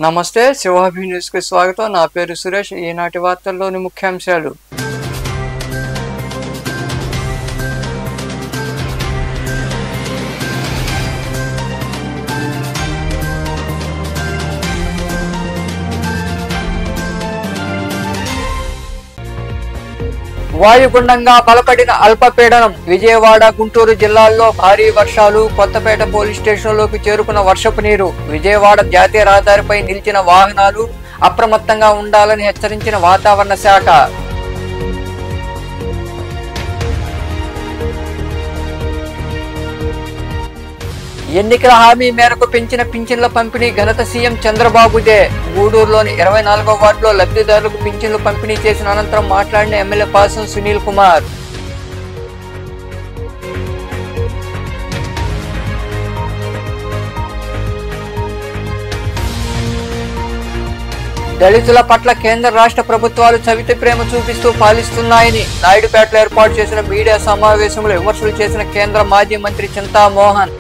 నమస్తే, శివాభి న్యూస్కి స్వాగతం. నా పేరు సురేష్. ఈనాటి వార్తల్లోని ముఖ్యాంశాలు. వాయుగుండంగా బలపడిన అల్పపీడనం. విజయవాడ, గుంటూరు జిల్లాల్లో భారీ వర్షాలు. కొత్తపేట పోలీస్ స్టేషన్లోకి చేరుకున్న వర్షపు నీరు. విజయవాడ జాతీయ రహదారిపై నిలిచిన వాహనాలు అప్రమత్తంగా ఉండాలని హెచ్చరించిన వాతావరణ శాఖ. ఎన్నికల హామీ మేరకు పెంచిన పింఛన్ల పంపిణీ ఘనత సీఎం చంద్రబాబుదే. గూడూరులోని 24వ వార్డులో లబ్ధిదారులకు పింఛన్లు పంపిణీ చేసిన అనంతరం మాట్లాడిన ఎమ్మెల్యే పాసం సునీల్ కుమార్. దళితుల పట్ల కేంద్ర రాష్ట్ర ప్రభుత్వాలు సవిత ప్రేమ చూపిస్తూ పాలిస్తున్నాయని నాయుడుపేటలో ఏర్పాటు చేసిన మీడియా సమావేశంలో విమర్శలు చేసిన కేంద్ర మాజీ మంత్రి చింతామోహన్.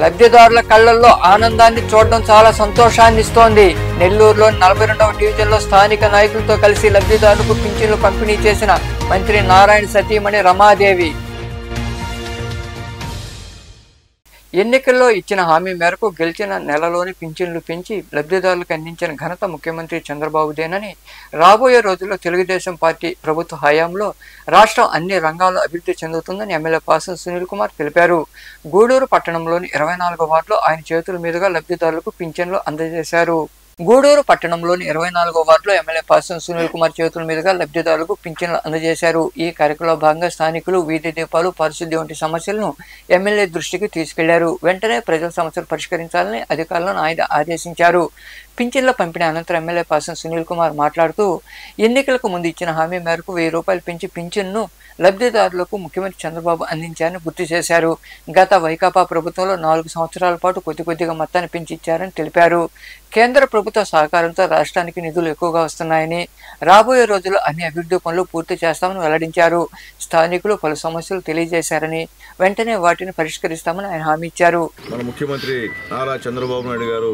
లబ్ధిదారుల కళ్లల్లో ఆనందాన్ని చూడడం చాలా సంతోషాన్ని ఇస్తోంది. నెల్లూరులోని 42వ డివిజన్లో స్థానిక నాయకులతో కలిసి లబ్ధిదారులకు పింఛన్లు పంపిణీ చేసిన మంత్రి నారాయణ సతీమణి రమాదేవి. ఎన్నికల్లో ఇచ్చిన హామీ మేరకు గెలిచిన నెలలోని పింఛన్లు పెంచి లబ్ధిదారులకు అందించిన ఘనత ముఖ్యమంత్రి చంద్రబాబుదేనని, రాబోయే రోజుల్లో తెలుగుదేశం పార్టీ ప్రభుత్వ హయాంలో రాష్ట్రం అన్ని రంగాల్లో అభివృద్ధి చెందుతుందని ఎమ్మెల్యే పాసం సునీల్ కుమార్ తెలిపారు. గూడూరు పట్టణంలోని 24వ వార్డులో ఆయన చేతుల మీదుగా లబ్ధిదారులకు పింఛన్లు అందజేశారు. గూడూరు పట్టణంలోని 24వ వార్డులో ఎమ్మెల్యే పాసం సునీల్ కుమార్ చేతుల మీదుగా లబ్ధిదారులకు పింఛన్లు అందజేశారు. ఈ కార్యక్రమంలో భాగంగా స్థానికులు వీధి దీపాలు, పారిశుద్ధ్యం వంటి సమస్యలను ఎమ్మెల్యే దృష్టికి తీసుకెళ్లారు. వెంటనే ప్రజల సమస్యలు పరిష్కరించాలని అధికారులను ఆయన ఆదేశించారు. పింఛన్ల పంపిణీ అనంతరం ఎమ్మెల్యే పాసం సునీల్ కుమార్ మాట్లాడుతూ, ఎన్నికలకు ముందు ఇచ్చిన హామీ మేరకు 1000 రూపాయలు పెంచి పింఛన్ను లబ్ధిదారులకు ముఖ్యమంత్రి చంద్రబాబు అందించారని గుర్తు చేశారు. గత వైకాపా ప్రభుత్వంలో 4 సంవత్సరాల పాటు కొద్దిగా మొత్తాన్ని పెంచి ఇచ్చారని తెలిపారు. కేంద్ర ప్రభుత్వ సహకారంతో రాష్ట్రానికి నిధులు ఎక్కువగా వస్తున్నాయని, రాబోయే రోజుల్లో అన్ని అభివృద్ధి పనులు పూర్తి చేస్తామని వెల్లడించారు. స్థానికులు పలు సమస్యలు తెలియజేశారని, వెంటనే వాటిని పరిష్కరిస్తామని ఆయన హామీ ఇచ్చారు. మన ముఖ్యమంత్రి నారా చంద్రబాబు నాయుడు గారు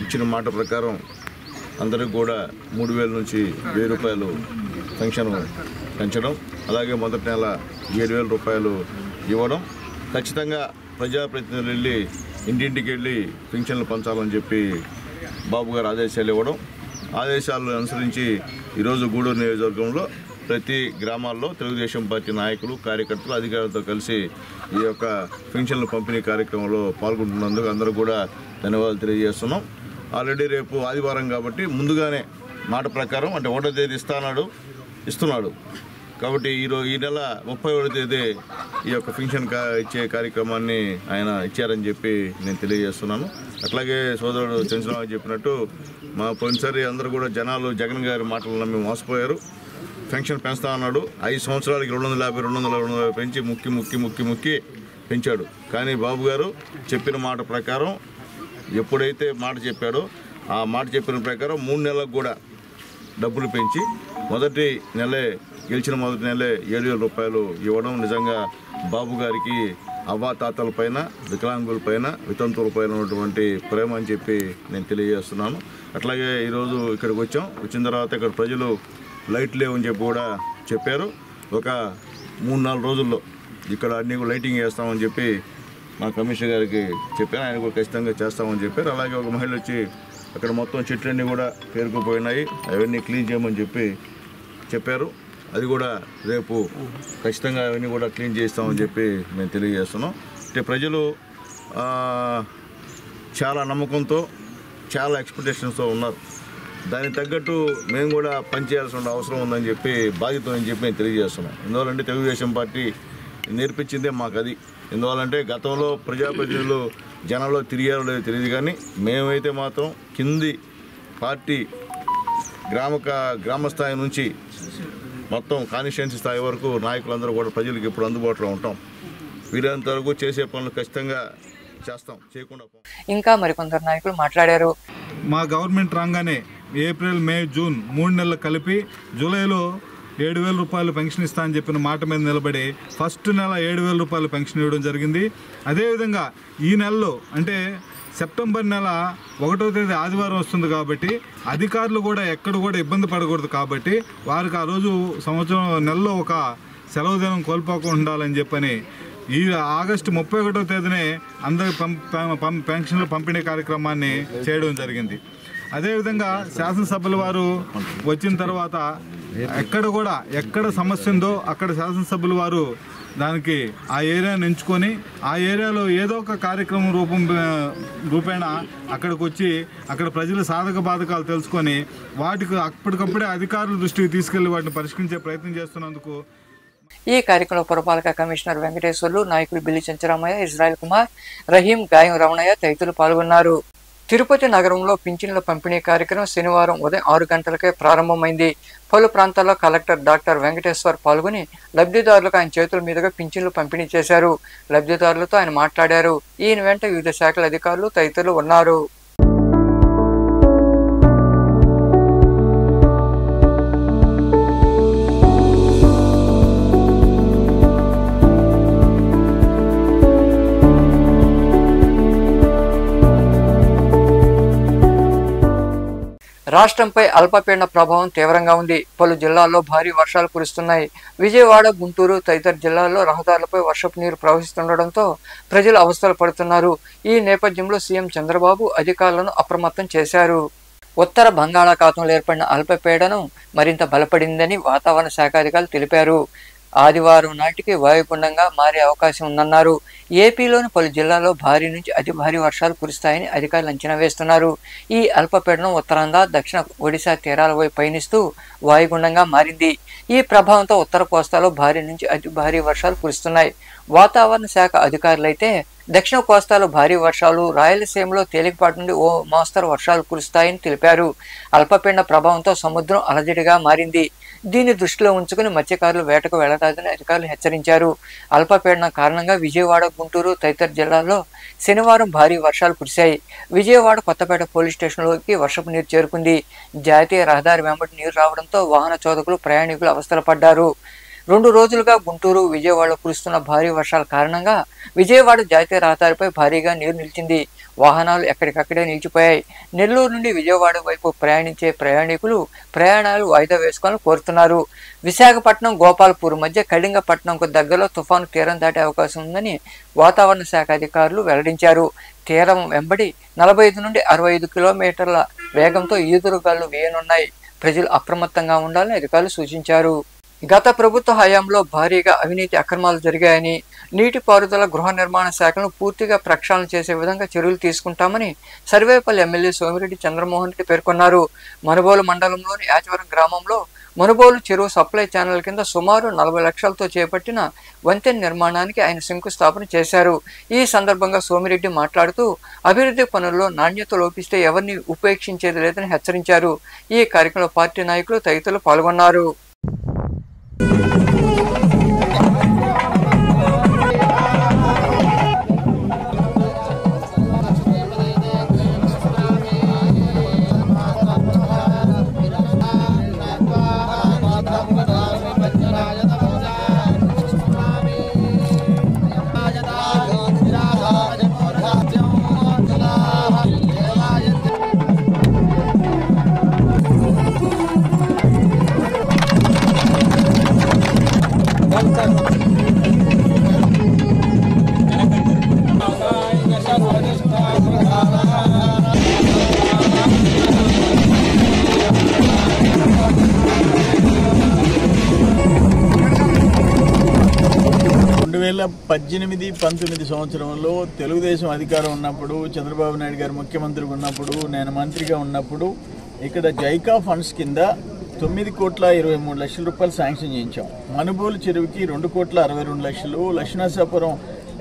ఇచ్చిన మాట ప్రకారం అందరికి కూడా 3000 నుంచి 1000 రూపాయలు పెన్షన్ పెంచడం, అలాగే మొదటి నెల 7000 రూపాయలు ఇవ్వడం, ఖచ్చితంగా ప్రజాప్రతినిధులు వెళ్ళి ఇంటింటికి వెళ్ళి పెన్షన్లు పంచాలని చెప్పి బాబు గారు ఆదేశాలు ఇవ్వడం, ఆదేశాలను అనుసరించి ఈరోజు గూడూరు నియోజకవర్గంలో ప్రతి గ్రామాల్లో తెలుగుదేశం పార్టీ నాయకులు, కార్యకర్తలు, అధికారులతో కలిసి ఈ యొక్క పెన్షన్ల పంపిణీ కార్యక్రమంలో పాల్గొంటున్నందుకు అందరూ కూడా ధన్యవాదాలు తెలియజేస్తున్నాం. ఆల్రెడీ రేపు ఆదివారం కాబట్టి ముందుగానే మాట ప్రకారం అంటే 1వ తేదీ ఇస్తున్నాడు కాబట్టి ఈ నెల 31వ తేదీ ఈ యొక్క పెన్షన్ ఇచ్చే కార్యక్రమాన్ని ఆయన ఇచ్చారని చెప్పి నేను తెలియజేస్తున్నాను. అట్లాగే సోదరుడు చంద్రబాబు చెప్పినట్టు మా పోయినసారి అందరూ కూడా జనాలు జగన్ గారి మాటలు నమ్మి మోసపోయారు. పెన్షన్ పెంచుతా అన్నాడు. 5 సంవత్సరాలకి 250 పెంచి ముక్కి పెంచాడు. కానీ బాబు గారు చెప్పిన మాట ప్రకారం ఎప్పుడైతే మాట చెప్పాడో ఆ మాట చెప్పిన ప్రకారం 3 నెలలకు కూడా డబ్బులు పెంచి గెలిచిన మొదటి నెలే 7000 రూపాయలు ఇవ్వడం నిజంగా బాబు గారికి అవ్వాతాతల పైన, వికలాంగుల పైన, వితంతువుల పైన ఉన్నటువంటి ప్రేమ అని చెప్పి నేను తెలియజేస్తున్నాను. అట్లాగే ఈరోజు ఇక్కడికి వచ్చిన తర్వాత ఇక్కడ ప్రజలు లైట్ లేవని చెప్పి కూడా చెప్పారు. ఒక 3-4 రోజుల్లో ఇక్కడ అన్ని లైటింగ్ చేస్తామని చెప్పి మా కమిషనర్ గారికి చెప్పాను. ఆయన కూడా ఖచ్చితంగా చేస్తామని చెప్పారు. అలాగే ఒక మహిళ వచ్చి అక్కడ మొత్తం చెట్లన్నీ కూడా పేరుకుపోయినాయి, అవన్నీ క్లీన్ చేయమని చెప్పారు. అది కూడా రేపు ఖచ్చితంగా అవన్నీ కూడా క్లీన్ చేస్తామని చెప్పి మేము తెలియజేస్తున్నాం. అంటే ప్రజలు చాలా నమ్మకంతో, చాలా ఎక్స్పెక్టేషన్స్తో ఉన్నారు. దానికి తగ్గట్టు మేము కూడా పనిచేయాల్సిన అవసరం ఉందని చెప్పి, బాధ్యత అని చెప్పి మేము తెలియజేస్తున్నాం. ఎందువల్లంటే తెలుగుదేశం పార్టీ నేర్పించిందే మాకు అది. ఎందువల్లంటే గతంలో ప్రజాప్రతినిధులు జనంలో తిరిగారో లేదో తెలియదు, కానీ మేమైతే మాత్రం కింది పార్టీ గ్రామ స్థాయి నుంచి మొత్తం కాన్స్టిట్యుయెన్సీ స్థాయి వరకు నాయకులందరూ కూడా ప్రజలకు ఇప్పుడు అందుబాటులో ఉంటాం. వీరంత వరకు చేసే పనులు ఖచ్చితంగా చేస్తాం, చేయకుండా. ఇంకా మరికొందరు నాయకులు మాట్లాడారు. మా గవర్నమెంట్ రాగానే ఏప్రిల్, మే, జూన్ 3 నెలలు కలిపి జూలైలో 7,000 రూపాయలు పెన్షన్ ఇస్తా అని చెప్పిన మాట మీద నిలబడి ఫస్ట్ నెల 7,000 రూపాయలు పెన్షన్ ఇవ్వడం జరిగింది. అదేవిధంగా ఈ నెలలో అంటే సెప్టెంబర్ నెల 1వ తేదీ ఆదివారం వస్తుంది కాబట్టి అధికారులు కూడా ఎక్కడ కూడా ఇబ్బంది పడకూడదు కాబట్టి వారికి ఆ రోజు సంవత్సరం నెలలో ఒక సెలవు దినం కోల్పోకుండా ఉండాలని చెప్పని ఈ ఆగస్టు 31వ తేదీనే అందరి పెన్షన్ల పంపిణీ కార్యక్రమాన్ని చేయడం జరిగింది. అదేవిధంగా శాసనసభ్యుల వారు వచ్చిన తర్వాత ఎక్కడ సమస్య ఉందో అక్కడ శాసనసభ్యుల వారు దానికి ఆ ఏరియాను ఎంచుకొని ఆ ఏరియాలో ఏదో ఒక కార్యక్రమం రూపేణ అక్కడికి వచ్చి అక్కడ ప్రజల సాధక బాధకాలు తెలుసుకొని వాటికి అప్పటికప్పుడే అధికారుల దృష్టికి తీసుకెళ్లి వాటిని పరిష్కరించే ప్రయత్నం చేస్తున్నందుకు ఈ కార్యక్రమంలో పురపాలక కమిషనర్ వెంకటేశ్వర్లు, నాయకులు బిల్లి చెంచరామయ్య, ఇజ్రాయెల్ కుమార్, రహీం, గాయం రమణయ్య తదితరులు పాల్గొన్నారు. తిరుపతి నగరంలో పింఛన్ల పంపిణీ కార్యక్రమం శనివారం ఉదయం 6 గంటలకే ప్రారంభమైంది. పలు ప్రాంతాల్లో కలెక్టర్ డాక్టర్ వెంకటేశ్వర్ పాల్గొని లబ్ధిదారులకు ఆయన చేతుల మీదుగా పింఛన్లు పంపిణీ చేశారు. లబ్ధిదారులతో ఆయన మాట్లాడారు. ఈయన వెంట వివిధ శాఖల అధికారులు తదితరులు ఉన్నారు. రాష్ట్రంపై అల్పపీడన ప్రభావం తీవ్రంగా ఉంది. పలు జిల్లాల్లో భారీ వర్షాలు కురుస్తున్నాయి. విజయవాడ, గుంటూరు తదితర జిల్లాల్లో రహదారులపై వర్షపు నీరు ప్రవహిస్తుండటంతో ప్రజలు అవస్థలు పడుతున్నారు. ఈ నేపథ్యంలో సీఎం చంద్రబాబు అధికారులను అప్రమత్తం చేశారు. ఉత్తర బంగాళాఖాతంలో ఏర్పడిన అల్పపీడనం మరింత బలపడిందని వాతావరణ శాఖ అధికారులు తెలిపారు. ఆదివారం నాటికి వాయుగుండంగా మారే అవకాశం ఉందన్నారు. ఏపీలోని పలు జిల్లాల్లో భారీ నుంచి అతి భారీ వర్షాలు కురుస్తాయని అధికారులు అంచనా వేస్తున్నారు. ఈ అల్పపీడనం ఉత్తరాంధ్ర, దక్షిణ ఒడిశా తీరాల వైపు పయనిస్తూ వాయుగుండంగా మారింది. ఈ ప్రభావంతో ఉత్తర కోస్తాలో భారీ నుంచి అతి భారీ వర్షాలు కురుస్తున్నాయి. వాతావరణ శాఖ అధికారులైతే దక్షిణ కోస్తాలో భారీ వర్షాలు, రాయలసీమలో తేలికపాటి నుండి ఓ మోస్తరు వర్షాలు కురుస్తాయని తెలిపారు. అల్పపీడన ప్రభావంతో సముద్రం అలజడిగా మారింది. దీన్ని దృష్టిలో ఉంచుకుని మత్స్యకారులు వేటకు వెళ్లరాదని అధికారులు హెచ్చరించారు. అల్పపీడనం కారణంగా విజయవాడ, గుంటూరు తదితర జిల్లాల్లో శనివారం భారీ వర్షాలు కురిశాయి. విజయవాడ కొత్తపేట పోలీస్ స్టేషన్లోకి వర్షపు నీరు చేరుకుంది. జాతీయ రహదారి వెంబడి నీరు రావడంతో వాహన చోదకులు, ప్రయాణికులు అవస్థలు పడ్డారు. 2 రోజులుగా గుంటూరు, విజయవాడలో కురుస్తున్న భారీ వర్షాల కారణంగా విజయవాడ జాతీయ రహదారిపై భారీగా నీరు నిలిచింది. వాహనాలు ఎక్కడికక్కడే నిలిచిపోయాయి. నెల్లూరు నుండి విజయవాడ వైపు ప్రయాణించే ప్రయాణికులు ప్రయాణాలు వాయిదా వేసుకోవాలని కోరుతున్నారు. విశాఖపట్నం, గోపాల్పూర్ మధ్య కళింగపట్నంకు దగ్గరలో తుఫాను తీరం దాటే అవకాశం ఉందని వాతావరణ శాఖ అధికారులు వెల్లడించారు. తీరం వెంబడి 45 నుండి 65 కిలోమీటర్ల వేగంతో ఈదురుగాలు వేయనున్నాయి. ప్రజలు అప్రమత్తంగా ఉండాలని అధికారులు సూచించారు. గత ప్రభుత్వ హయాంలో భారీగా అవినీతి అక్రమాలు జరిగాయని, నీటిపారుదల, గృహ నిర్మాణ శాఖలను పూర్తిగా ప్రక్షాళన చేసే విధంగా చర్యలు తీసుకుంటామని సర్వేపల్లి ఎమ్మెల్యే సోమిరెడ్డి చంద్రమోహన్ రెడ్డి పేర్కొన్నారు. మనుబోలు మండలంలోని యాచవరం గ్రామంలో మనుబోలు చెరువు సప్లై ఛానల్ కింద సుమారు 40 లక్షలతో చేపట్టిన వంతెన నిర్మాణానికి ఆయన శంకుస్థాపన చేశారు. ఈ సందర్భంగా సోమిరెడ్డి మాట్లాడుతూ అభివృద్ధి పనుల్లో నాణ్యత లోపిస్తే ఎవరిని ఉపేక్షించేది లేదని హెచ్చరించారు. ఈ కార్యక్రమంలో పార్టీ నాయకులు తదితరులు పాల్గొన్నారు. సంవత్సరంలో తెలుగుదేశం అధికారం ఉన్నప్పుడు, చంద్రబాబు నాయుడు గారు ముఖ్యమంత్రిగా ఉన్నప్పుడు, నేను మంత్రిగా ఉన్నప్పుడు ఇక్కడ జైకా ఫండ్స్ కింద 9,23,00,000 రూపాయలు శాంక్షన్ చేయించాం. మనుబోలు చెరువుకి 2,62,00,000, లక్ష్మణాసాపురం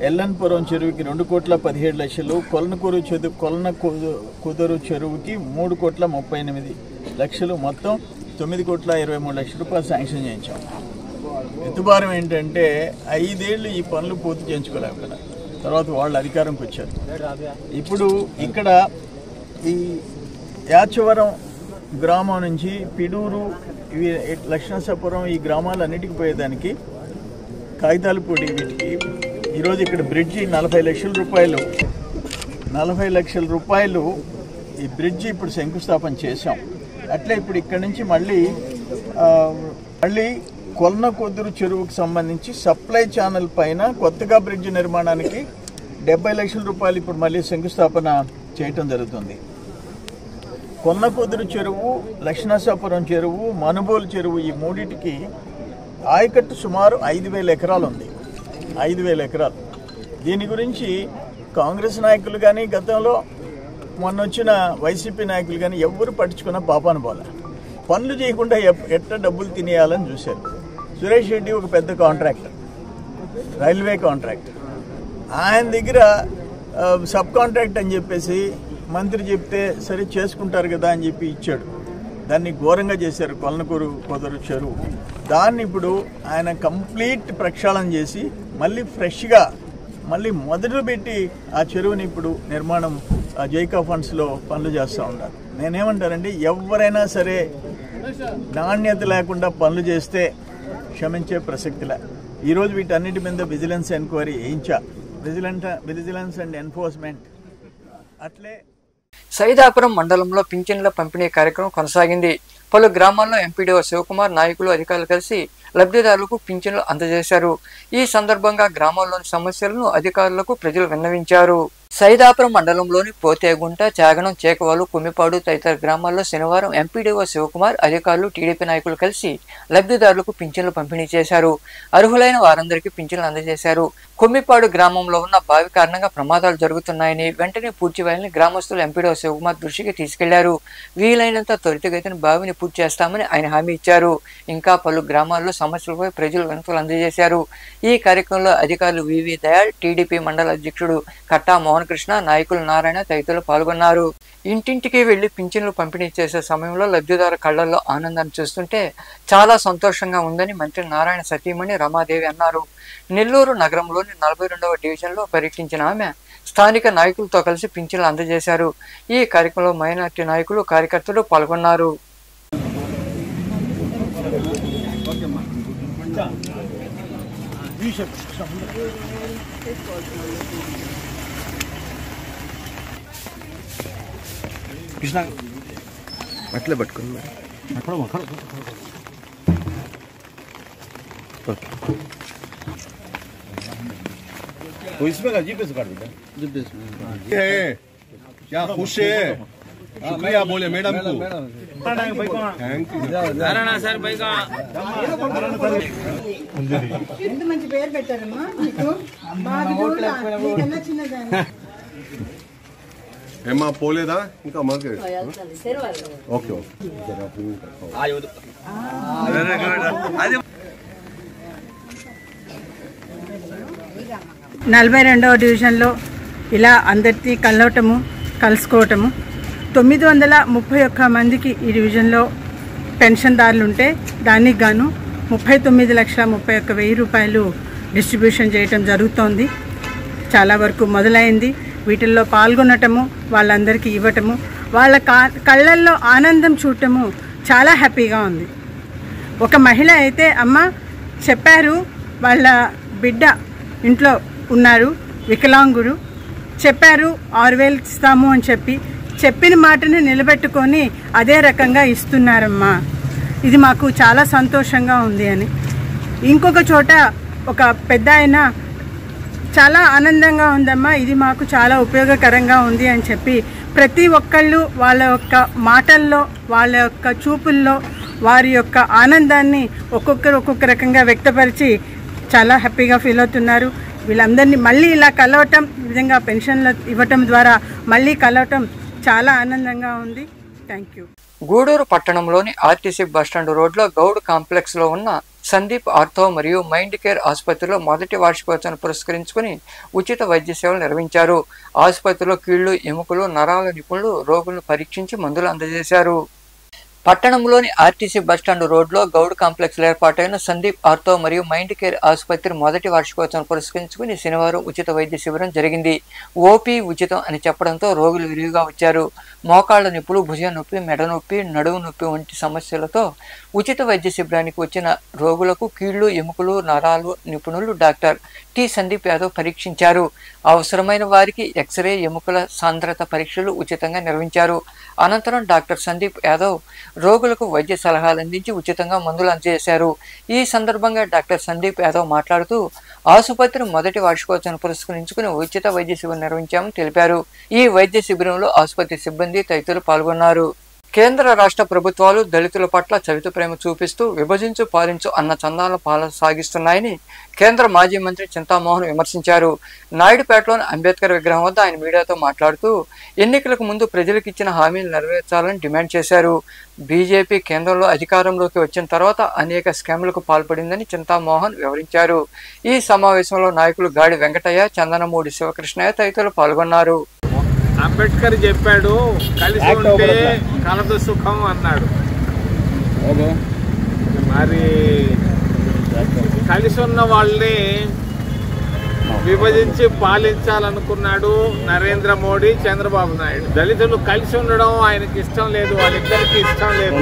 ఎల్లన్పురం చెరువుకి 2,17,00,000, కొలనకుదురు చెరువుకి 3,38,00,000, మొత్తం 9,23,00,000 రూపాయలు శాంక్షన్ చేయించాం. ఎత్తుబారం ఏంటంటే 5 ఏళ్ళు ఈ పనులు పూర్తి చేయించుకోలేకపోయినా తర్వాత వాళ్ళు అధికారంకి వచ్చారు. ఇప్పుడు ఇక్కడ ఈ యాచవరం గ్రామం నుంచి పిడూరు, ఇవి లక్ష్మణాపురం, ఈ గ్రామాలన్నిటికి పోయేదానికి కాగితాల పొడి వీటికి ఈరోజు ఇక్కడ బ్రిడ్జి 40 లక్షల రూపాయలు 40 లక్షల రూపాయలు ఈ బ్రిడ్జి ఇప్పుడు శంకుస్థాపన చేశాం. అట్లే ఇప్పుడు ఇక్కడ నుంచి మళ్ళీ కొల్లనకొద్దూరు చెరువుకు సంబంధించి సప్లై ఛానల్ పైన కొత్తగా బ్రిడ్జి నిర్మాణానికి 70 లక్షల రూపాయలు ఇప్పుడు మళ్ళీ శంకుస్థాపన చేయటం జరుగుతుంది. కొల్లనకొద్దూరు చెరువు, లక్ష్మణాపురం చెరువు, మనుబోలు చెరువు, ఈ మూడింటికి ఆయకట్టు సుమారు 5,000 ఎకరాలు ఉంది. 5,000 ఎకరాలు. దీని గురించి కాంగ్రెస్ నాయకులు కానీ, గతంలో మొన్న వచ్చిన వైసీపీ నాయకులు కానీ ఎవ్వరు పట్టించుకున్న పాపాను పోలే. పనులు చేయకుండా ఎట్లా డబ్బులు తినేయాలని చూశారు. సురేష్ రెడ్డి ఒక పెద్ద కాంట్రాక్టర్, రైల్వే కాంట్రాక్టర్, ఆయన దగ్గర సబ్ కాంట్రాక్ట్ అని చెప్పేసి మంత్రి చెప్తే సరే చేసుకుంటారు కదా అని చెప్పి ఇచ్చాడు. దాన్ని ఘోరంగా చేశారు కొల్లనకొద్దూరు చెరువు. దాన్ని ఇప్పుడు ఆయన కంప్లీట్ ప్రక్షాళన చేసి మళ్ళీ ఫ్రెష్గా మళ్ళీ మొదలు పెట్టి ఆ చెరువుని ఇప్పుడు నిర్మాణం జైకా ఫండ్స్లో పనులు చేస్తూ ఉన్నారు. నేనేమంటానంటే ఎవరైనా సరే నాణ్యత లేకుండా పనులు చేస్తే క్షమించే ప్రసక్తిలే. ఈరోజు వీటన్నిటి మీద విజిలెన్స్ ఎంక్వైరీ వేయించా. విజిలెన్స్ అండ్ ఎన్ఫోర్స్మెంట్ అట్లే. సైదాపురం మండలంలో పింఛన్ల పంపిణీ కార్యక్రమం కొనసాగింది. పలు గ్రామాల్లో ఎంపీడీఓ శివకుమార్, నాయకులు, అధికారులు కలిసి లబ్ధిదారులకు పింఛన్లు అందజేశారు. ఈ సందర్భంగా గ్రామాల్లోని సమస్యలను అధికారులకు ప్రజలు విన్నవించారు. సైదాపురం మండలంలోని పోతేగుంట, చాగనం, చేకవాలు, కుమ్మిపాడు తదితర గ్రామాల్లో శనివారం ఎంపీడీఓ శివకుమార్, అధికారులు, టీడీపీ నాయకులు కలిసి లబ్ధిదారులకు పింఛన్లు పంపిణీ చేశారు. అర్హులైన వారందరికీ పింఛన్లు అందజేశారు. కుమ్మిపాడు గ్రామంలో ఉన్న బావి కారణంగా ప్రమాదాలు జరుగుతున్నాయని, వెంటనే పూడ్చి వేయాలని గ్రామస్తులు ఎంపీడీఓ శివకుమార్ దృష్టికి తీసుకెళ్లారు. వీలైనంత త్వరితగతిన బావిని పూర్తి చేస్తామని ఆయన హామీ ఇచ్చారు. ఇంకా పలు గ్రామాల్లో సమస్యలపై ప్రజలు వినతులు అందజేశారు. ఈ కార్యక్రమంలో అధికారులు వివి దయాళ్, టీడీపీ మండల అధ్యక్షుడు కట్టా మోహన్ కృష్ణ, నాయకులు నారాయణ తదితరులు పాల్గొన్నారు. ఇంటింటికి వెళ్లి పింఛన్లు పంపిణీ చేసే సమయంలో లబ్ధిదారు కళ్లలో ఆనందాన్ని చూస్తుంటే చాలా సంతోషంగా ఉందని మంత్రి నారాయణ సతీమణి రమాదేవి అన్నారు. నెల్లూరు నగరంలోని 42వ డివిజన్లో పర్యటించిన ఆమె స్థానిక నాయకులతో కలిసి పింఛన్లు అందజేశారు. ఈ కార్యక్రమంలో మైనార్టీ నాయకులు, కార్యకర్తలు పాల్గొన్నారు. కృష్ణ అట్లే పట్టుకుని इसमें का जीपीएस काट देता है क्या खुश है शुक्रिया बोले मैडम को थैंक यू నారాయణ సార్ పైగా ఎంత మంచి పేరు పెట్టారమ్మా మీకు. మాది కూడా మీకన్నా చిన్నదాన్ని. ఏమా పోలేదా ఇంకా మాకు ఓకే ఓకే 42వ డివిజన్లో ఇలా అందరికీ కలుసుకోవటము 931 మందికి ఈ డివిజన్లో పెన్షన్దారులు ఉంటే దానికి గాను 39,31,000 రూపాయలు డిస్ట్రిబ్యూషన్ చేయటం జరుగుతోంది. చాలా వరకు మొదలైంది. వీటిల్లో పాల్గొనటము, వాళ్ళందరికీ ఇవ్వటము, వాళ్ళ కళ్ళల్లో ఆనందం చూడటము చాలా హ్యాపీగా ఉంది. ఒక మహిళ అయితే అమ్మ చెప్పారు, వాళ్ళ బిడ్డ ఇంట్లో ఉన్నారు, వికలాంగుడు, చెప్పారు 6,000 ఇస్తాము అని చెప్పిన మాటని నిలబెట్టుకొని అదే రకంగా ఇస్తున్నారమ్మా. ఇది మాకు చాలా సంతోషంగా ఉంది అని. ఇంకొక చోట ఒక పెద్ద ఆయన చాలా ఆనందంగా ఉందమ్మా, ఇది మాకు చాలా ఉపయోగకరంగా ఉంది అని చెప్పి ప్రతి ఒక్కళ్ళు వాళ్ళ యొక్క మాటల్లో, వాళ్ళ యొక్క చూపుల్లో వారి యొక్క ఆనందాన్ని ఒక్కొక్క రకంగా వ్యక్తపరిచి చాలా హ్యాపీగా ఫీల్ అవుతున్నారు. వీళ్ళందరినీ మళ్ళీ ఇలా కలవటం, ఈ విధంగా పెన్షన్లు ఇవ్వటం ద్వారా మళ్ళీ కలవటం చాలా ఆనందంగా ఉంది. Thank you. గూడూరు పట్టణంలోని ఆర్టీసీ బస్టాండ్ రోడ్లో గౌడ్ కాంప్లెక్స్లో ఉన్న సందీప్ ఆర్థో మరియు మైండ్ కేర్ ఆసుపత్రిలో మొదటి వార్షికోత్సవాన్ని పురస్కరించుకుని ఉచిత వైద్య సేవలు నిర్వహించారు. ఆసుపత్రిలో కీళ్లు, ఎముకలు, నరాల నిపుణులు రోగులను పరీక్షించి మందులు అందజేశారు. పట్టణంలోని ఆర్టీసీ బస్టాండ్ రోడ్లో గౌడ్ కాంప్లెక్స్ ఏర్పాటైన సందీప్ ఆర్థో మరియు మైండ్ కేర్ ఆసుపత్రి మొదటి వార్షికోత్సవం పురస్కరించుకుని శనివారం ఉచిత వైద్య శిబిరం జరిగింది. ఓపీ ఉచితం అని చెప్పడంతో రోగులు విరివిగా వచ్చారు. మోకాళ్ల నొప్పులు, భుజం నొప్పి, మెడ నొప్పి, నడుము నొప్పి వంటి సమస్యలతో ఉచిత వైద్య శిబిరానికి వచ్చిన రోగులకు కీళ్లు, ఎముకలు, నరాలు నిపుణులు డాక్టర్ టి సందీప్ యాదవ్ పరీక్షించారు. అవసరమైన వారికి ఎక్స్రే, ఎముకల సాంద్రత పరీక్షలు ఉచితంగా నిర్వహించారు. అనంతరం డాక్టర్ సందీప్ యాదవ్ రోగులకు వైద్య సలహాలు అందించి ఉచితంగా మందులు అందజేశారు. ఈ సందర్భంగా డాక్టర్ సందీప్ యాదవ్ మాట్లాడుతూ ఆసుపత్రి మొదటి వార్షికోత్సవం పురస్కరించుకుని ఉచిత వైద్య శిబిరం నిర్వహించామని తెలిపారు. ఈ వైద్య శిబిరంలో ఆసుపత్రి సిబ్బంది తదితరులు పాల్గొన్నారు. కేంద్ర రాష్ట్ర ప్రభుత్వాలు దళితుల పట్ల చవిత ప్రేమ చూపిస్తూ విభజించు పాలించు అన్న చందాల పాలన సాగిస్తున్నాయని కేంద్ర మాజీ మంత్రి చింతామోహన్ విమర్శించారు. నాయుడుపేటలోని అంబేద్కర్ విగ్రహం వద్ద ఆయన మీడియాతో మాట్లాడుతూ ఎన్నికలకు ముందు ప్రజలకు ఇచ్చిన హామీలు నెరవేర్చాలని డిమాండ్ చేశారు. బీజేపీ కేంద్రంలో అధికారంలోకి వచ్చిన తర్వాత అనేక స్కామ్లకు పాల్పడిందని చింతామోహన్ వివరించారు. ఈ సమావేశంలో నాయకులు గాడి వెంకటయ్య, చందనమూడి శివకృష్ణయ్య తదితరులు పాల్గొన్నారు. అంబేద్కర్ చెప్పాడు, కలిసి ఉంటే కలదు సుఖం అన్నాడు. మరి కలిసి ఉన్న వాళ్ళని విభజించి పాలించాలనుకున్నాడు నరేంద్ర మోడీ, చంద్రబాబు నాయుడు. దళితులు కలిసి ఉండడం ఆయనకి ఇష్టం లేదు, వాళ్ళిద్దరికి ఇష్టం లేదు.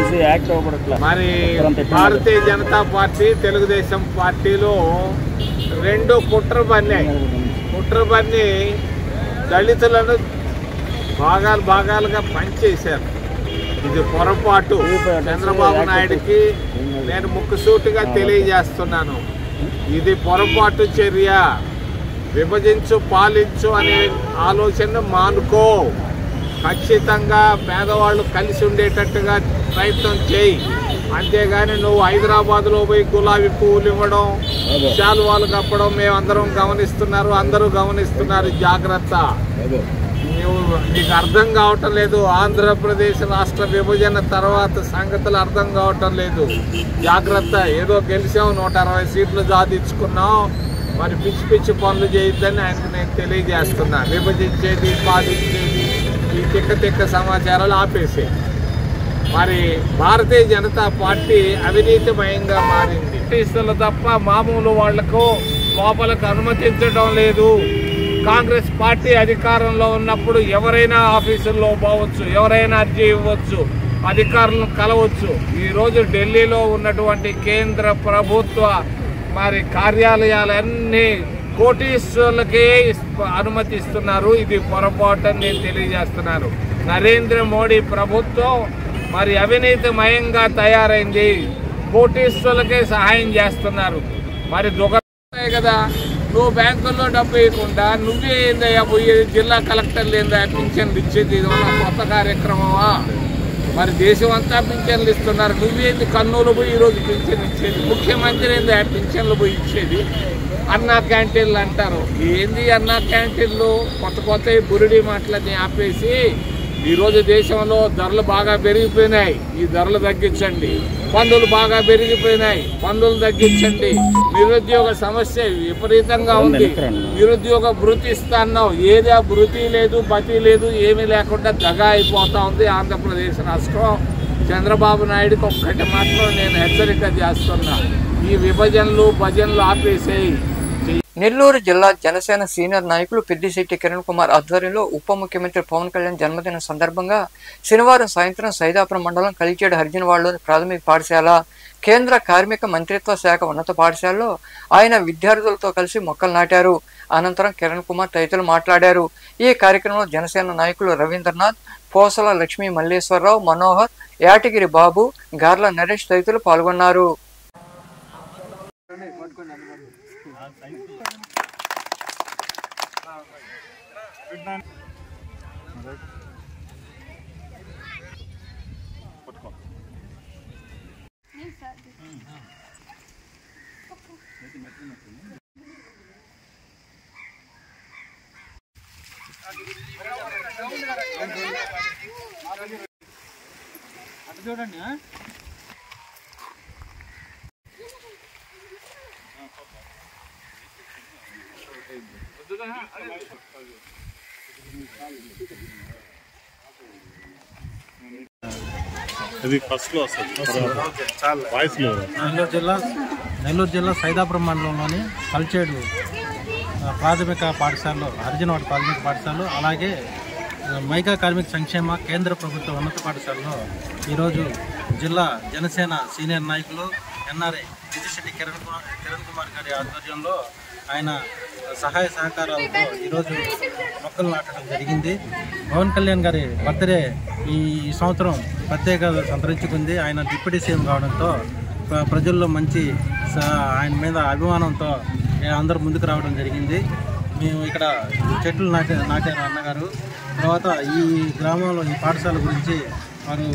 మరి భారతీయ జనతా పార్టీ, తెలుగుదేశం పార్టీలో రెండు కుట్ర పన్ని దళితులను భాగాలుగా పనిచేశారు. ఇది పొరపాటు. చంద్రబాబు నాయుడికి నేను ముక్కుసూటిగా తెలియజేస్తున్నాను, ఇది పొరపాటు చర్య. విభజించు పాలించు అనే ఆలోచన మానుకో. ఖచ్చితంగా పేదవాళ్ళు కలిసి ఉండేటట్టుగా ప్రయత్నం చేయి. అంతేగాని నువ్వు హైదరాబాద్లో పోయి గులాబీ పువ్వులు ఇవ్వడం, శాలువాలు కప్పడం మేమందరం గమనిస్తున్నారు, అందరూ గమనిస్తున్నారు. జాగ్రత్త. నీకు అర్థం కావటం లేదు. ఆంధ్రప్రదేశ్ రాష్ట్ర విభజన తర్వాత సంగతులు అర్థం కావటం లేదు. జాగ్రత్త. ఏదో గెలిచాం, 160 సీట్లు సాధించుకున్నాం, మరి పిచ్చి పిచ్చి పనులు చేయొద్దని ఆయనకు నేను తెలియజేస్తున్నా. విభజించేది, పాలించేది, ఈ తిక్క సమాచారాలు ఆపేసే. మరి భారతీయ జనతా పార్టీ అవినీతిమయంగా మారింది. బ్రిటిషర్లు తప్ప మామూలు వాళ్లకు లోపలకు అనుమతించడం లేదు. కాంగ్రెస్ పార్టీ అధికారంలో ఉన్నప్పుడు ఎవరైనా ఆఫీసుల్లో పోవచ్చు, ఎవరైనా అర్జీ ఇవ్వచ్చు, అధికారులను కలవచ్చు. ఈరోజు ఢిల్లీలో ఉన్నటువంటి కేంద్ర ప్రభుత్వ మరి కార్యాలయాలన్నీ కోటీశ్వర్లకే అనుమతిస్తున్నారు. ఇది పొరపాటు అని నేను తెలియజేస్తున్నాను. నరేంద్ర మోడీ ప్రభుత్వం మరి అవినీతిమయంగా తయారైంది. కోటీశ్వర్లకే సహాయం చేస్తున్నారు. మరి దుఃఖమే కదా. నువ్వు బ్యాంకుల్లో డబ్బు ఇవ్వకుండా నువ్వే ఏందయ్యా పోయేది? జిల్లా కలెక్టర్లు ఏందయ్యా పింఛన్లు ఇచ్చేది? ఇది ఉన్న కొత్త కార్యక్రమమా? మరి దేశం అంతా పింఛన్లు ఇస్తున్నారు, నువ్వేంది కర్నూలు పోయి ఈరోజు పింఛన్ ఇచ్చేది? ముఖ్యమంత్రి ఏందయ్యా పింఛన్లు పోయి ఇచ్చేది? అన్నా క్యాంటీన్లు అంటారు. ఏంది అన్నా క్యాంటీన్లు? కొత్త బురిడి మాటలని ఆపేసి ఈరోజు దేశంలో ధరలు బాగా పెరిగిపోయినాయి, ఈ ధరలు తగ్గించండి. పన్నులు బాగా పెరిగిపోయినాయి, పన్నులు తగ్గించండి. నిరుద్యోగ సమస్య విపరీతంగా ఉంది. నిరుద్యోగ భృతి ఇస్తాన్నావు, ఏది ఆ భృతి లేదు, బతి లేదు, ఏమీ లేకుండా దగా అయిపోతా ఉంది ఆంధ్రప్రదేశ్ రాష్ట్రం. చంద్రబాబు నాయుడుకి ఒక్కటి మాత్రం నేను హెచ్చరిక చేస్తున్నా, ఈ విభజనలు భజనలు ఆపేసేయి. నెల్లూరు జిల్లా జనసేన సీనియర్ నాయకులు పెద్దిశెట్టి కిరణ్ కుమార్ ఆధ్వర్యంలో ఉప ముఖ్యమంత్రి పవన్ కళ్యాణ్ జన్మదిన సందర్భంగా శనివారం సాయంత్రం సైదాపురం మండలం కలిచేడు హరిజనవాడలోని ప్రాథమిక పాఠశాల, కేంద్ర కార్మిక మంత్రిత్వ శాఖ ఉన్నత పాఠశాలలో ఆయన విద్యార్థులతో కలిసి మొక్కలు నాటారు. అనంతరం కిరణ్ కుమార్ తదితరులు మాట్లాడారు. ఈ కార్యక్రమంలో జనసేన నాయకులు రవీంద్రనాథ్, పోసల లక్ష్మీ మల్లేశ్వరరావు, మనోహర్, యాటగిరి బాబు, గార్ల నరేష్ తదితరులు పాల్గొన్నారు. చూడండి. ఇది ఫస్ట్లో వస్తుంది వాయిస్లో. నెల్లూరు జిల్లా సైదాపురం మండలంలోని కల్చేడు ప్రాథమిక పాఠశాలలో, హరిజనవాడ ప్రాథమిక పాఠశాలలో, అలాగే మైకా కార్మిక సంక్షేమ కేంద్ర ప్రభుత్వ ఉన్నత పాఠశాలలో ఈరోజు జిల్లా జనసేన సీనియర్ నాయకులు ఎన్ఆర్ఐ విజయశెట్టి కిరణ్ కుమార్ గారి ఆధ్వర్యంలో ఆయన సహాయ సహకారాలతో ఈరోజు మొక్కలు నాటడం జరిగింది. పవన్ కళ్యాణ్ గారి బర్త్డే ఈ సంవత్సరం ప్రత్యేకత సంతరించుకుంది. ఆయన డిప్యూటీ సీఎం కావడంతో ప్రజల్లో మంచి ఆయన మీద అభిమానంతో అందరూ ముందుకు రావడం జరిగింది. మేము ఇక్కడ చెట్లు నాటారు అన్నగారు. తర్వాత ఈ గ్రామంలో ఈ పాఠశాల గురించి వారు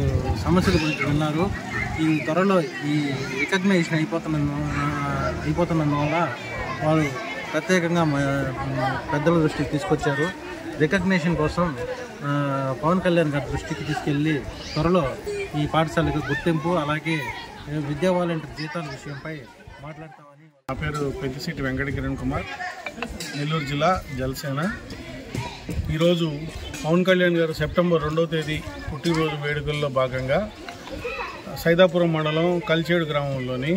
సమస్యల గురించి విన్నారు. ఈ త్వరలో ఈ రికగ్నైజేషన్ అయిపోతున్నందువల్ల వారు ప్రత్యేకంగా పెద్దల దృష్టికి తీసుకొచ్చారు. రికగ్నేషన్ కోసం పవన్ కళ్యాణ్ గారి దృష్టికి తీసుకెళ్ళి త్వరలో ఈ పాఠశాలకు గుర్తింపు, అలాగే విద్యా వాలంటీర్ జీతాల విషయంపై మాట్లాడతామని. నా పేరు పెద్దిశెట్టి వెంకట కిరణ్ కుమార్, నెల్లూరు జిల్లా జనసేన. ఈరోజు పవన్ కళ్యాణ్ గారు సెప్టెంబర్ 2వ తేదీ పుట్టినరోజు వేడుకల్లో భాగంగా సైదాపురం మండలం కల్చేడు గ్రామంలోని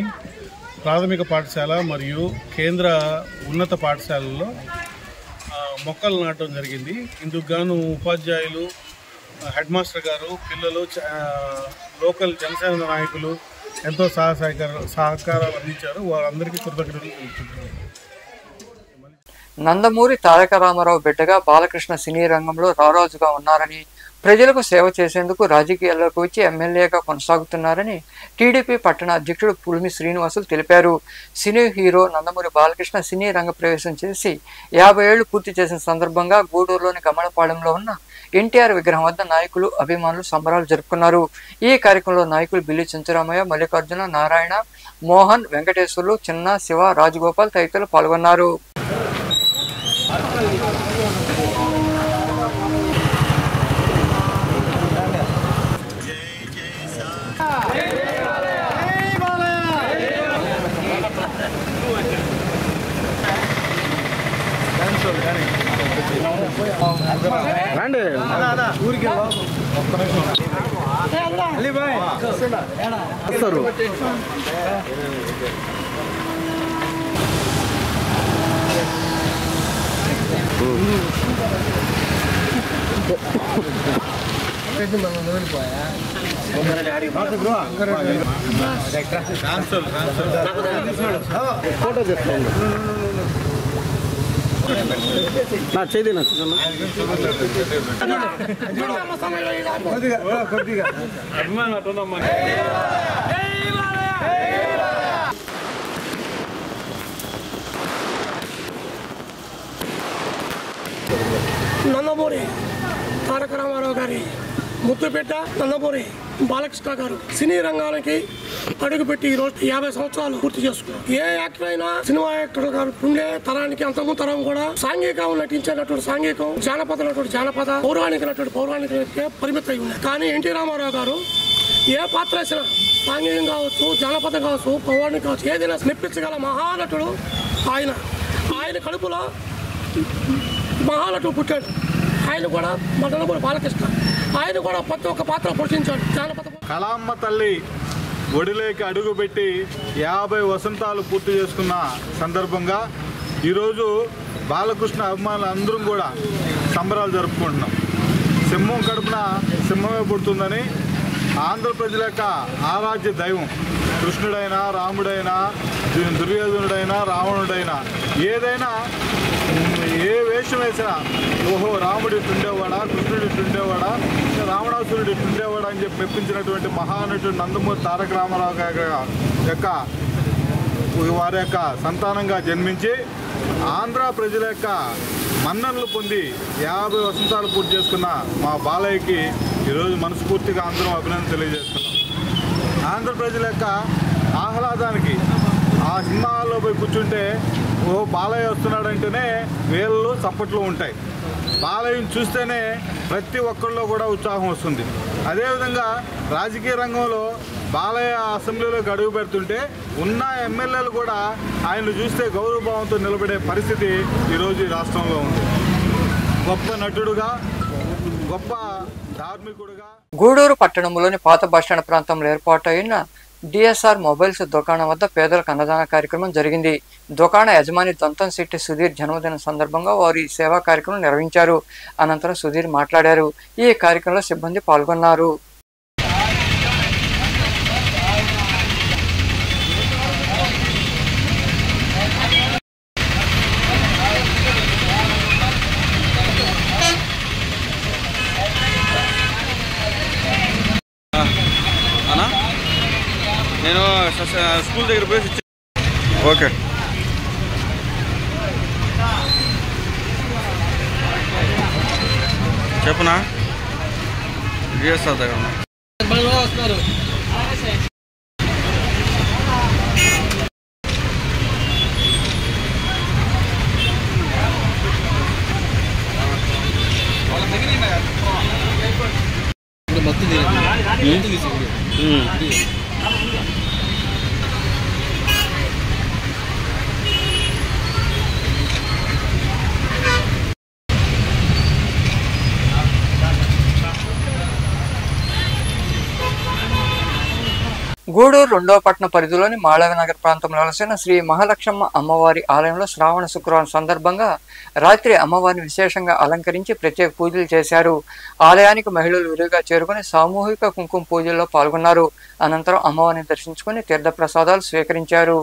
ప్రాథమిక పాఠశాల మరియు కేంద్ర ఉన్నత పాఠశాలలో మొక్కలు నాటడం జరిగింది. ఇందుకు గాను ఉపాధ్యాయులు, హెడ్ మాస్టర్ గారు, పిల్లలు, లోకల్ జనసేన నాయకులు ఎంతో సహకారాలు అందించారు. వారందరికీ కృతజ్ఞతలు తెలుపుతున్నాను. నందమూరి తారక రామారావు బిడ్డగా బాలకృష్ణ సినీ రంగంలో రారాజుగా ఉన్నారని, ప్రజలకు సేవ చేసేందుకు రాజకీయాల్లోకి వచ్చి ఎమ్మెల్యేగా కొనసాగుతున్నారని టీడీపీ పట్టణ అధ్యక్షుడు పులిమి శ్రీనివాసులు తెలిపారు. సినీ హీరో నందమూరి బాలకృష్ణ సినీ రంగ ప్రవేశం చేసి 50 ఏళ్లు పూర్తి చేసిన సందర్భంగా గూడూరులోని కమలపాలెంలో ఉన్న ఎన్టీఆర్ విగ్రహం వద్ద నాయకులు, అభిమానులు సంబరాలు జరుపుకున్నారు. ఈ కార్యక్రమంలో నాయకులు బిల్లి చెంచురామయ్య, మల్లికార్జున, నారాయణ, మోహన్, వెంకటేశ్వర్లు, చిన్న, శివ, రాజగోపాల్ తదితరులు పాల్గొన్నారు. రండి ఊరికి వస్తారు. ఫోటో చెప్తాను నా చేతి నందమూరి తారక రామారావు గారి ముద్దుబిడ్డ నందమూరి బాలకృష్ణ గారు సినీ రంగానికి అడుగుపెట్టి ఈ రోజు 50 సంవత్సరాలు పూర్తి చేసుకున్నారు. ఏ యాక్టర్ అయినా సినిమా యాక్టర్ గారు ఉండే తరానికి అంతకు తరం కూడా సాంఘికం నటించేటటువంటి సాంఘికం, జానపద నటుడు జానపద, పౌరాణిక నటుడు పౌరాణిక పరిమితి అయి ఉన్నాయి. కానీ ఎన్టీ రామారావు గారు ఏ పాత్ర వేసినా సాంఘికం కావచ్చు, జానపదం కావచ్చు, పౌరాణిక కావచ్చు, ఏదైనా స్నిప్పించగల మహానటుడు ఆయన. ఆయన కడుపులో మహానటుడు పుట్టాడు. ఆయన కూడా నందమూరి బాలకృష్ణ, ఆయన కూడా ప్రతి ఒక్క పాత్ర పోషించాడు. జానపద కళామ్మ తల్లి ఒడిలోకి అడుగుపెట్టి 50 వసంతాలు పూర్తి చేసుకున్న సందర్భంగా ఈరోజు బాలకృష్ణ అభిమానులు అందరం కూడా సంబరాలు జరుపుకుంటున్నాం. సింహం కడుపున సింహమే పుడుతుందని ఆంధ్ర ప్రజల యొక్క ఆరాధ్య దైవం కృష్ణుడైనా, రాముడైనా, దుర్యోధనుడైనా, రావణుడైనా, ఏదైనా ఏ వేషం వేసినా ఓహో రాముడి ఇట్టుండేవాడా, కృష్ణుడి ఇట్టుండేవాడా, రావణాసురుడి ఇట్టుండేవాడా అని చెప్పి మెప్పించినటువంటి మహానటుడు నందమూరి తారక రామారావు గారి యొక్క వారి యొక్క సంతానంగా జన్మించి ఆంధ్ర ప్రజల యొక్క మన్ననలు పొంది 50 వసంతాలు పూర్తి చేసుకున్న మా బాలయ్యకి ఈరోజు మనస్ఫూర్తిగా అందరం అభినందన తెలియజేస్తున్నాం. ఆంధ్ర ప్రజల యొక్క ఆహ్లాదానికి ఆ సినిమాలో పోయి కూర్చుంటే ఓ బాలయ్య వస్తున్నాడంటేనే వేళ్ళు చప్పట్లు ఉంటాయి. బాలయ్యని చూస్తేనే ప్రతి ఒక్కరిలో కూడా ఉత్సాహం వస్తుంది. అదేవిధంగా రాజకీయ రంగంలో బాలయ్య అసెంబ్లీలోకి అడుగు పెడుతుంటే ఉన్న ఎమ్మెల్యేలు కూడా ఆయన్ను చూస్తే గౌరవభావంతో నిలబడే పరిస్థితి ఈరోజు ఈ రాష్ట్రంలో ఉంది. గొప్ప నటుడుగా, గొప్ప ధార్మికుడుగా. గూడూరు పట్టణంలోని పాత బస్టాండ్ ప్రాంతంలో ఏర్పాటైన డిఎస్ఆర్ మొబైల్స్ దుకాణం వద్ద పేదలకు అన్నదాన కార్యక్రమం జరిగింది. దుకాణ యజమాని దొంతం శెట్టి సుధీర్ జన్మదిన సందర్భంగా వారు ఈ సేవా కార్యక్రమం నిర్వహించారు. అనంతరం సుధీర్ మాట్లాడారు. ఈ కార్యక్రమంలో సిబ్బంది పాల్గొన్నారు. నేను స్కూల్ దగ్గర పోయి ఓకే చెప్పనా డిఎస్ఆర్ దగ్గర వస్తారు. గూడూరు రెండవ పట్టణ పరిధిలోని మాళవనగర్ ప్రాంతంలో వెలసిన శ్రీ మహాలక్ష్మ అమ్మవారి ఆలయంలో శ్రావణ శుక్రవారం సందర్భంగా రాత్రి అమ్మవారిని విశేషంగా అలంకరించి ప్రత్యేక పూజలు చేశారు. ఆలయానికి మహిళలు విరివిగా చేరుకుని సామూహిక కుంకుమ పూజల్లో పాల్గొన్నారు. అనంతరం అమ్మవారిని దర్శించుకుని తీర్థ ప్రసాదాలు స్వీకరించారు.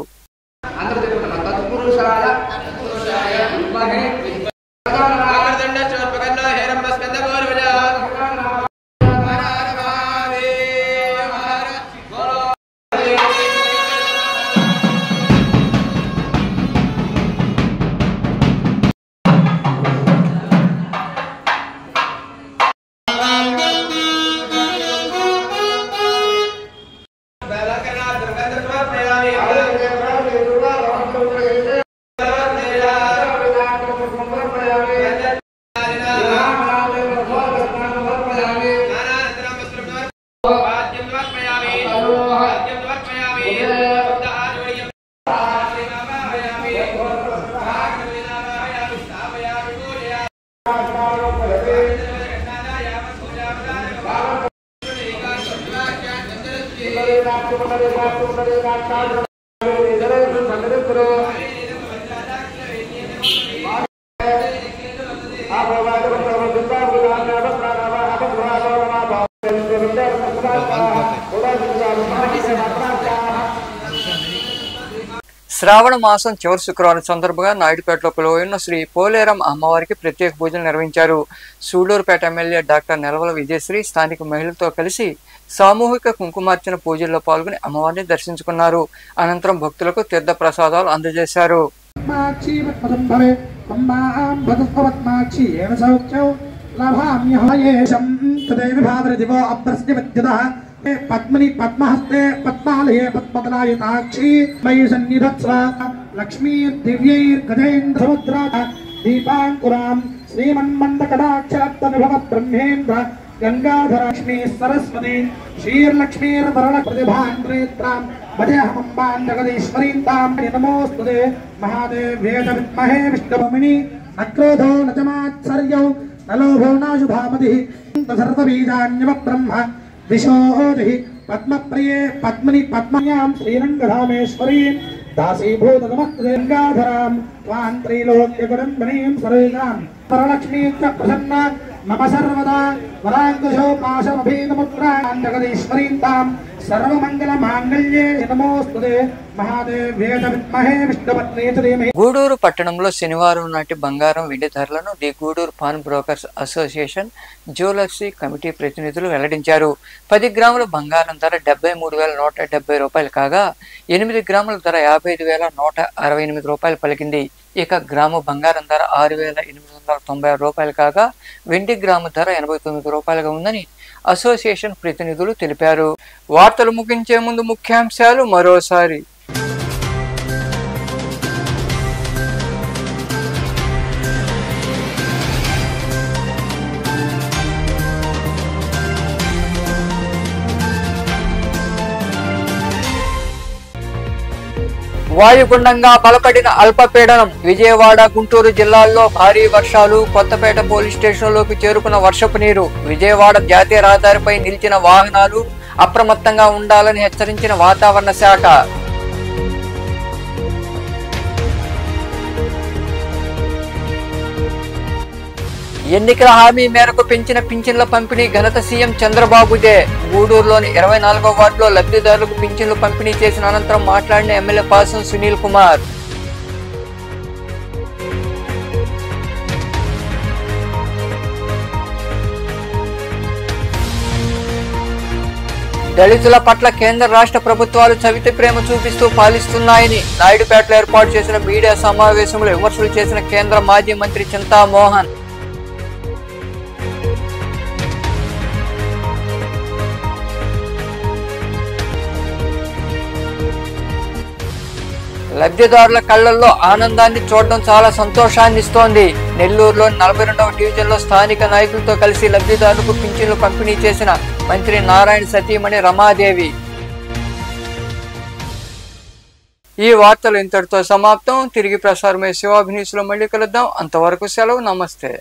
శ్రావణ మాసం చివరి శుక్రవారం సందర్భంగా నాయుడుపేటలో కొలువైన శ్రీ పోలేరం అమ్మవారికి ప్రత్యేక పూజలు నిర్వహించారు. సూళ్లూరుపేట ఎమ్మెల్యే డాక్టర్ నెలవల విజయశ్రీ స్థానిక మహిళలతో కలిసి సామూహిక కుంకుమార్చన పూజల్లో పాల్గొని అమ్మవారిని దర్శించుకున్నారు. అనంతరం భక్తులకు తీర్థ ప్రసాదాలు అందజేశారు. పద్మని పద్మహస్తే పద్మాలయే పద్మదలాయతాక్షి మయి సన్నిధత్స్వ లక్ష్మీర్దివ్యైర్గజేంద్రముద్రా దీపాంకురాం శ్రీమన్మండకటాక్షరత్వనుభవ బ్రహ్మేంద్ర గంగాధరలక్ష్మీ సరస్వతి శ్రీర్లక్ష్మీర్వరణ ప్రతిభాన్రేత్రాం భజేహమంబాం జగదీశ్వరీం తాం నమోస్తుతే మహాదేవ్యేత విద్మహే విష్ణుభమిని నక్రోధో నచమాత్సర్యౌ నలోభో నాశుభామతిః సర్వబీజాన్యవ బ్రహ్మ విశోధి పద్మప్రియే పద్మని పద్మయాం శ్రీరంగధామేశ్వరీ దాసీభూత నమస్కాధరాం త్వాం త్రైలోక్యగురంబణీం సర్వేదాం వరలక్ష్మీ ప్రసన్న మమ సర్వదా వరాంకుశోపాశమభీతముద్రాం జగదీశ్వరీం తాం సర్వమంగళ మాంగళ్యే నమోస్తుతే మహాదేవ్యేత విద్మహే విష్ణుపత్నే ధీమహి. గూడూరు పట్టణంలో శనివారం నాటి బంగారం వెండి ధరలను the Gudur pawn brokers association jewellery committee ప్రతినిధులు వెల్లడించారు. 10 గ్రాముల బంగారం ధర 73,170 రూపాయలు కాగా 8 గ్రాముల ధర 55,168 రూపాయలు పలికింది. ఇక గ్రాము బంగారం ధర 6,896 రూపాయలు కాగా వెండి గ్రాము ధర 89 రూపాయలుగా ఉందని అసోసియేషన్ ప్రతినిధులు తెలిపారు. వార్తలు ముగించే ముందు ముఖ్యాంశాలు మరోసారి. వాయుగుండంగా బలపడిన అల్పపీడనం విజయవాడ గుంటూరు జిల్లాల్లో భారీ వర్షాలు కొత్తపేట పోలీస్ స్టేషన్లోకి చేరుకున్న వర్షపు నీరు విజయవాడ జాతీయ రహదారిపై నిలిచిన వాహనాలు అప్రమత్తంగా ఉండాలని హెచ్చరించిన వాతావరణ శాఖ ఎన్నికల హామీ మేరకు పెంచిన పింఛన్ల పంపిణీ ఘనత సీఎం చంద్రబాబుదే గూడూరులోని 24వ వార్డులో లబ్ధిదారులకు పింఛన్లు పంపిణీ చేసిన అనంతరం మాట్లాడిన ఎమ్మెల్యే పాసం సునీల్ కుమార్ దళితుల పట్ల కేంద్ర రాష్ట్ర ప్రభుత్వాలు చవితి ప్రేమ చూపిస్తూ పాలిస్తున్నాయని నాయుడుపేటలో ఏర్పాటు చేసిన మీడియా సమావేశంలో విమర్శలు చేసిన కేంద్ర మాజీ మంత్రి చింతామోహన్ లబ్ధిదారుల కళ్లల్లో ఆనందాన్ని చూడడం చాలా సంతోషాన్ని ఇస్తోంది నెల్లూరులోని 42వ డివిజన్లో స్థానిక నాయకులతో కలిసి లబ్ధిదారులకు పింఛన్లు పంపిణీ చేసిన మంత్రి నారాయణ సతీమణి రమాదేవి ఈ వార్తలు ఇంతటితో సమాప్తం తిరిగి ప్రసారమయ్యే శివాభినీసులో మళ్ళీ కలుద్దాం అంతవరకు సెలవు నమస్తే